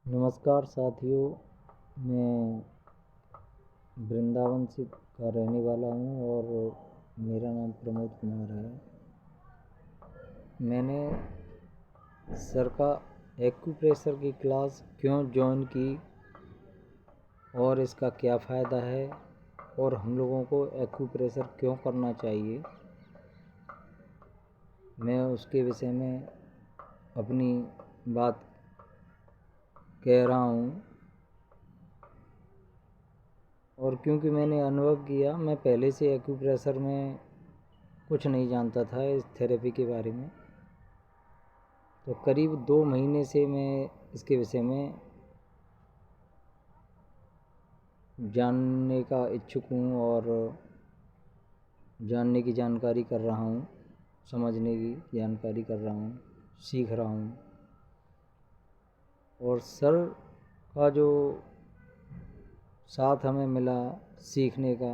नमस्कार साथियों, मैं वृंदावन से का रहने वाला हूँ और मेरा नाम प्रमोद कुमार है। मैंने सर का एक्यूप्रेशर की क्लास क्यों ज्वाइन की और इसका क्या फ़ायदा है और हम लोगों को एक्यूप्रेशर क्यों करना चाहिए, मैं उसके विषय में अपनी बात कह रहा हूँ। और क्योंकि मैंने अनुभव किया, मैं पहले से एक्यूप्रेशर में कुछ नहीं जानता था इस थेरेपी के बारे में, तो करीब 2 महीने से मैं इसके विषय में जानने का इच्छुक हूँ और जानने की जानकारी कर रहा हूँ, समझने की जानकारी कर रहा हूँ, सीख रहा हूँ। और सर का जो साथ हमें मिला सीखने का,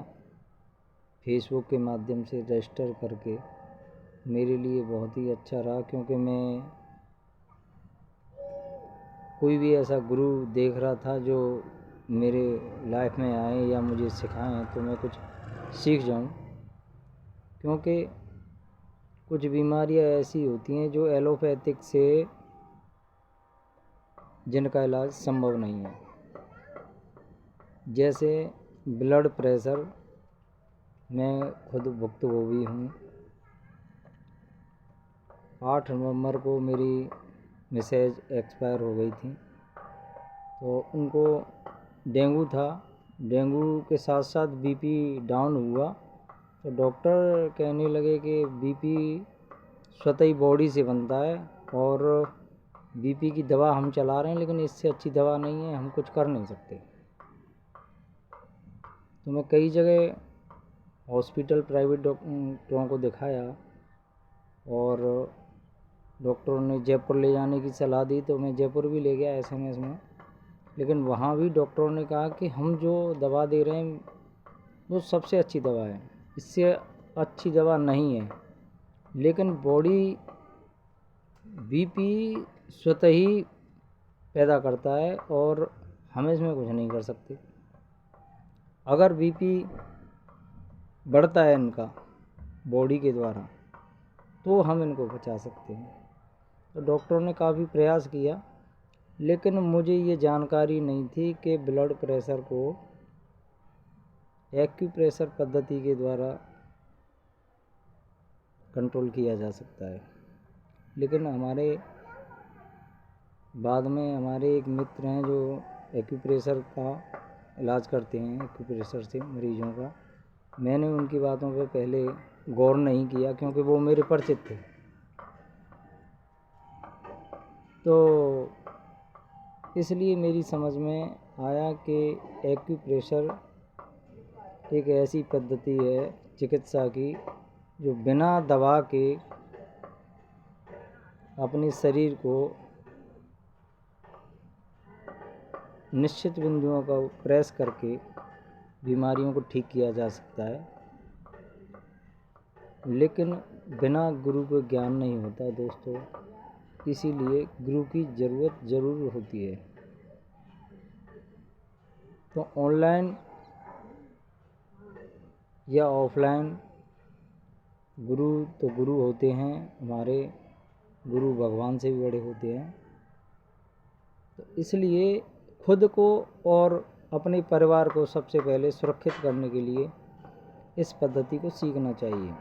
फेसबुक के माध्यम से रजिस्टर करके, मेरे लिए बहुत ही अच्छा रहा। क्योंकि मैं कोई भी ऐसा गुरु देख रहा था जो मेरे लाइफ में आए या मुझे सिखाएं तो मैं कुछ सीख जाऊं। क्योंकि कुछ बीमारियां ऐसी होती हैं जो एलोपैथिक से जिनका इलाज संभव नहीं है, जैसे ब्लड प्रेशर। मैं खुद भुक्तभोगी हूँ। 8 नवंबर को मेरी मिसेज एक्सपायर हो गई थी, तो उनको डेंगू था। डेंगू के साथ साथ बीपी डाउन हुआ, तो डॉक्टर कहने लगे कि बीपी स्वतः ही बॉडी से बनता है और बीपी की दवा हम चला रहे हैं, लेकिन इससे अच्छी दवा नहीं है, हम कुछ कर नहीं सकते। तो मैं कई जगह हॉस्पिटल प्राइवेट डॉक्टरों को दिखाया और डॉक्टरों ने जयपुर ले जाने की सलाह दी, तो मैं जयपुर भी ले गया एसएमएस में। लेकिन वहाँ भी डॉक्टरों ने कहा कि हम जो दवा दे रहे हैं वो सबसे अच्छी दवा है, इससे अच्छी दवा नहीं है। लेकिन बॉडी बीपी स्वतः ही पैदा करता है और हम इसमें कुछ नहीं कर सकते। अगर बीपी बढ़ता है इनका बॉडी के द्वारा, तो हम इनको बचा सकते हैं। तो डॉक्टरों ने काफ़ी प्रयास किया, लेकिन मुझे ये जानकारी नहीं थी कि ब्लड प्रेशर को एक्यूप्रेशर पद्धति के द्वारा कंट्रोल किया जा सकता है। लेकिन बाद में हमारे एक मित्र हैं जो एक्यूप्रेशर का इलाज करते हैं, एक्यूप्रेशर से मरीजों का। मैंने उनकी बातों पे पहले गौर नहीं किया क्योंकि वो मेरे परिचित थे। तो इसलिए मेरी समझ में आया कि एक्यूप्रेशर एक ऐसी पद्धति है चिकित्सा की जो बिना दवा के अपने शरीर को निश्चित बिंदुओं का प्रेस करके बीमारियों को ठीक किया जा सकता है। लेकिन बिना गुरु के ज्ञान नहीं होता दोस्तों, इसीलिए गुरु की ज़रूरत ज़रूर होती है। तो ऑनलाइन या ऑफलाइन गुरु तो गुरु होते हैं, हमारे गुरु भगवान से भी बड़े होते हैं। तो इसलिए खुद को और अपने परिवार को सबसे पहले सुरक्षित करने के लिए इस पद्धति को सीखना चाहिए।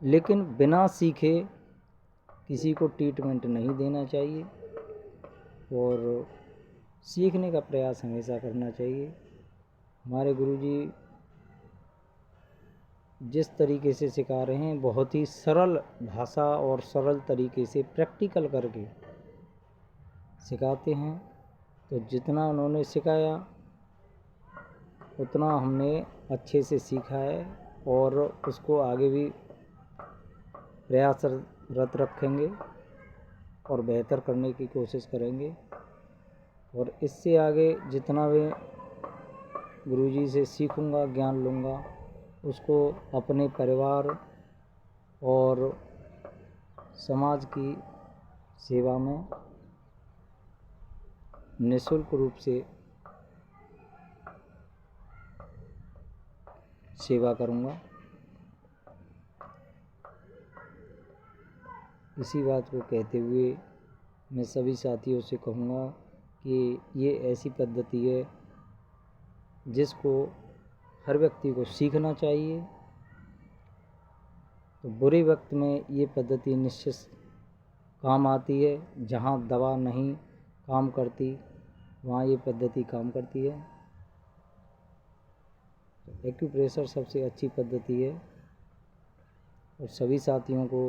लेकिन बिना सीखे किसी को ट्रीटमेंट नहीं देना चाहिए और सीखने का प्रयास हमेशा करना चाहिए। हमारे गुरुजी जिस तरीके से सिखा रहे हैं, बहुत ही सरल भाषा और सरल तरीके से प्रैक्टिकल करके सिखाते हैं। तो जितना उन्होंने सिखाया उतना हमने अच्छे से सीखा है और उसको आगे भी प्रयासरत रखेंगे और बेहतर करने की कोशिश करेंगे। और इससे आगे जितना भी गुरुजी से सीखूंगा, ज्ञान लूँगा, उसको अपने परिवार और समाज की सेवा में निःशुल्क रूप से सेवा करूँगा। इसी बात को कहते हुए मैं सभी साथियों से कहूँगा कि ये ऐसी पद्धति है जिसको हर व्यक्ति को सीखना चाहिए। तो बुरे वक्त में ये पद्धति निश्चित काम आती है। जहाँ दवा नहीं काम करती वहाँ ये पद्धति काम करती है। तो एक्यूप्रेशर सबसे अच्छी पद्धति है और सभी साथियों को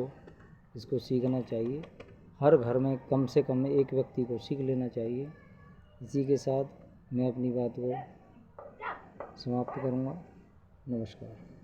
इसको सीखना चाहिए। हर घर में कम से कम एक व्यक्ति को सीख लेना चाहिए। इसी के साथ मैं अपनी बात को समाप्त करूँगा। नमस्कार।